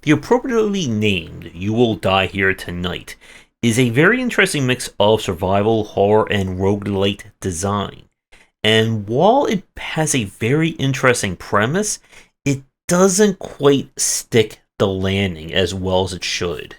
The appropriately named You Will Die Here Tonight is a very interesting mix of survival, horror, and roguelite design. And while it has a very interesting premise, it doesn't quite stick the landing as well as it should.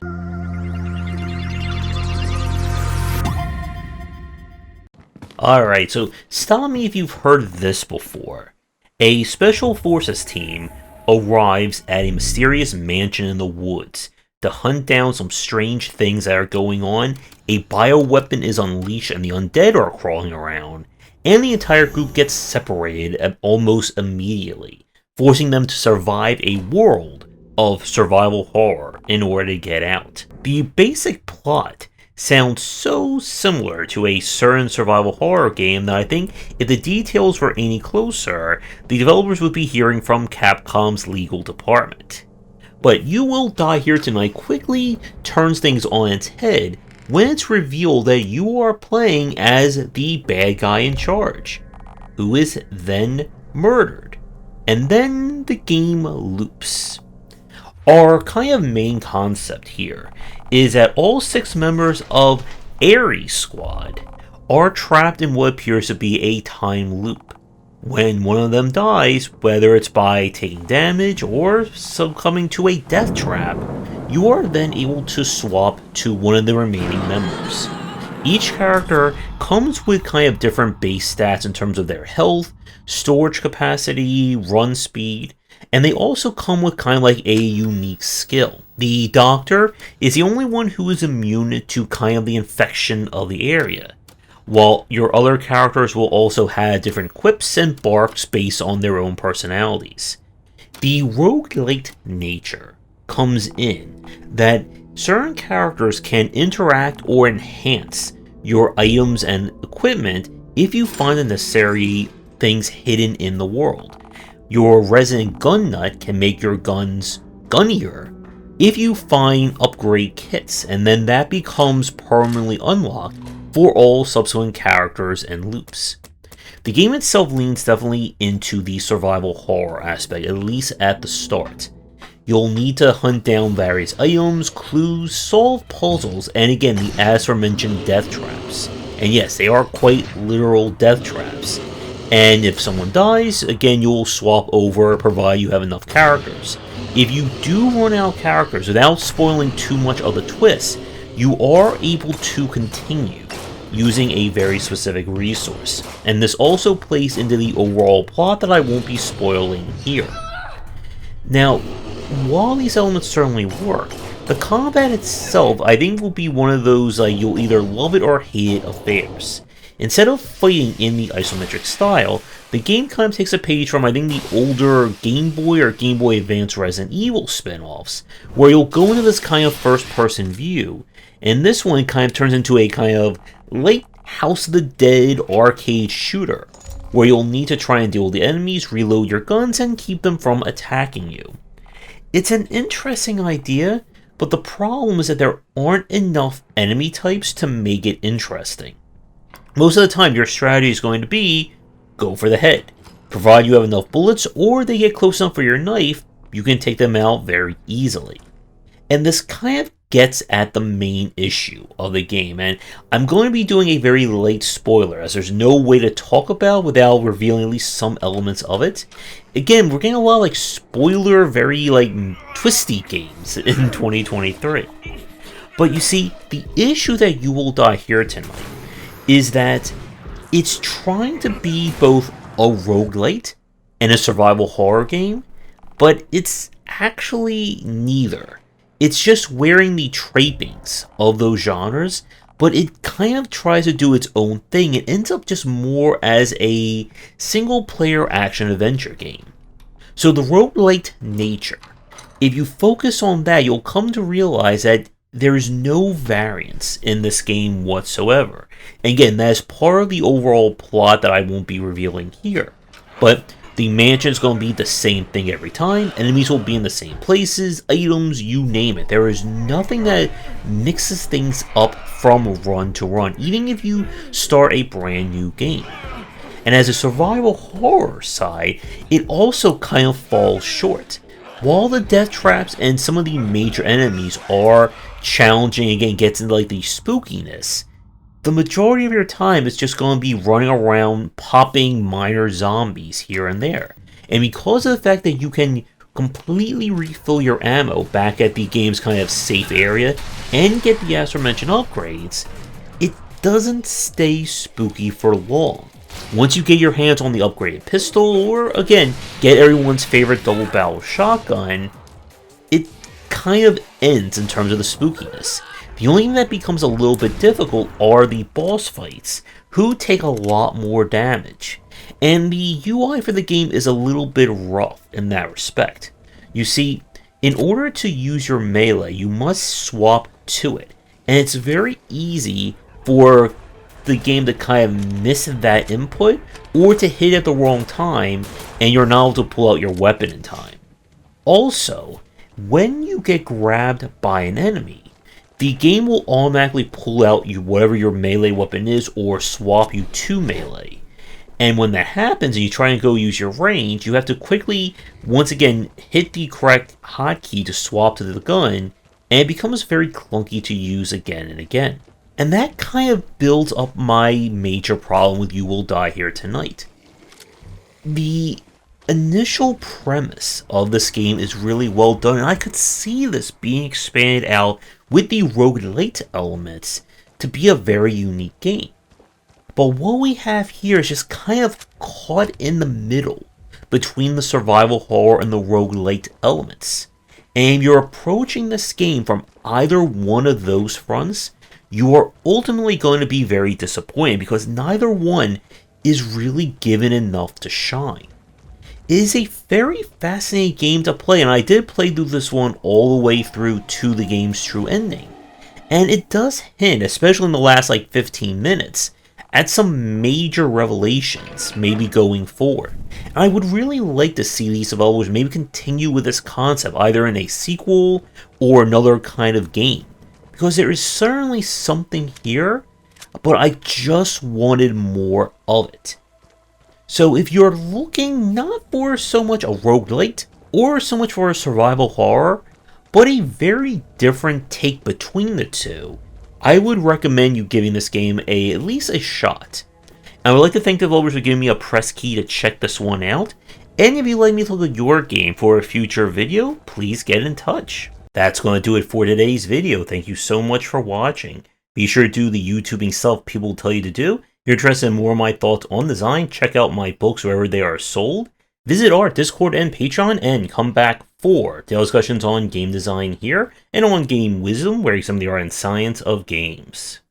Alright, so tell me if you've heard of this before. A special forces team arrives at a mysterious mansion in the woods to hunt down some strange things that are going on. A bioweapon is unleashed and the undead are crawling around, and the entire group gets separated almost immediately, forcing them to survive a world of survival horror in order to get out. The basic plot sounds so similar to a certain survival horror game that I think if the details were any closer, the developers would be hearing from Capcom's legal department. But You Will Die Here Tonight quickly turns things on its head when it's revealed that you are playing as the bad guy in charge, who is then murdered, and then the game loops. Our kind of main concept here is that all 6 members of Ares Squad are trapped in what appears to be a time loop. When one of them dies, whether it's by taking damage or succumbing to a death trap, you are then able to swap to one of the remaining members. Each character comes with kind of different base stats in terms of their health, storage capacity, run speed, and they also come with kind of like a unique skill. The Doctor is the only one who is immune to kind of the infection of the area, while your other characters will also have different quips and barks based on their own personalities. The roguelite nature comes in that certain characters can interact or enhance your items and equipment if you find the necessary things hidden in the world. Your resident gun nut can make your guns gunnier if you find upgrade kits, and then that becomes permanently unlocked for all subsequent characters and loops. The game itself leans definitely into the survival horror aspect, at least at the start. You'll need to hunt down various items, clues, solve puzzles, and again the as aforementioned death traps. And yes, they are quite literal death traps. And if someone dies, again you'll swap over provided you have enough characters. If you do run out of characters without spoiling too much of the twist, you are able to continue using a very specific resource. And this also plays into the overall plot that I won't be spoiling here. Now, while these elements certainly work, the combat itself I think will be one of those you'll either love it or hate it affairs. Instead of fighting in the isometric style, the game kind of takes a page from I think the older Game Boy or Game Boy Advance Resident Evil spin-offs, where you'll go into this kind of first-person view, and this one kind of turns into a kind of late House of the Dead arcade shooter, where you'll need to try and deal with the enemies, reload your guns, and keep them from attacking you. It's an interesting idea, but the problem is that there aren't enough enemy types to make it interesting. Most of the time, your strategy is going to be go for the head. Provided you have enough bullets or they get close enough for your knife, you can take them out very easily. And this kind of gets at the main issue of the game, and I'm going to be doing a very late spoiler as there's no way to talk about without revealing at least some elements of it. Again, we're getting a lot of spoiler, very twisty games in 2023. But you see, the issue that You Will Die Here Tonight is that it's trying to be both a roguelite and a survival horror game, but it's actually neither. It's just wearing the trappings of those genres, but it kind of tries to do its own thing. It ends up just more as a single-player action-adventure game. So the roguelite nature, if you focus on that, you'll come to realize that there's no variance in this game whatsoever. And again, that is part of the overall plot that I won't be revealing here. But the mansion is going to be the same thing every time. Enemies will be in the same places, items, you name it. There is nothing that mixes things up from run to run, even if you start a brand new game. And as a survival horror side, it also kind of falls short. While the death traps and some of the major enemies are challenging, again, gets into like the spookiness, the majority of your time is just going to be running around popping minor zombies here and there. And because of the fact that you can completely refill your ammo back at the game's kind of safe area and get the aforementioned upgrades, it doesn't stay spooky for long. Once you get your hands on the upgraded pistol, or again, get everyone's favorite double barrel shotgun, it kind of ends in terms of the spookiness. The only thing that becomes a little bit difficult are the boss fights, who take a lot more damage. And the UI for the game is a little bit rough in that respect. You see, in order to use your melee, you must swap to it. And it's very easy for the game to kind of miss that input, or to hit at the wrong time, and you're not able to pull out your weapon in time. Also, when you get grabbed by an enemy, the game will automatically pull out whatever your melee weapon is, or swap you to melee. And when that happens and you try and go use your range, you have to quickly, once again, hit the correct hotkey to swap to the gun, and it becomes very clunky to use again and again. And that kind of builds up my major problem with You Will Die Here Tonight. The initial premise of this game is really well done, and I could see this being expanded out with the roguelite elements to be a very unique game. But what we have here is just kind of caught in the middle between the survival horror and the roguelite elements. And you're approaching this game from either one of those fronts, you are ultimately going to be very disappointed because neither one is really given enough to shine. It is a very fascinating game to play, and I did play through this one all the way through to the game's true ending. And it does hint, especially in the last 15 minutes, at some major revelations, maybe going forward. And I would really like to see these developers maybe continue with this concept, either in a sequel or another kind of game. Because there is certainly something here, but I just wanted more of it. So if you're looking not for so much a roguelite, or so much for a survival horror, but a very different take between the two, I would recommend you giving this game at least a shot. And I would like to thank developers for giving me a press key to check this one out, and if you'd like me to look at your game for a future video, please get in touch. That's going to do it for today's video. Thank you so much for watching. Be sure to do the YouTubing stuff people tell you to do. If you're interested in more of my thoughts on design, check out my books wherever they are sold. Visit our Discord and Patreon, and come back for daily discussions on game design here, and on Game Wisdom, where you some of the art and science of games.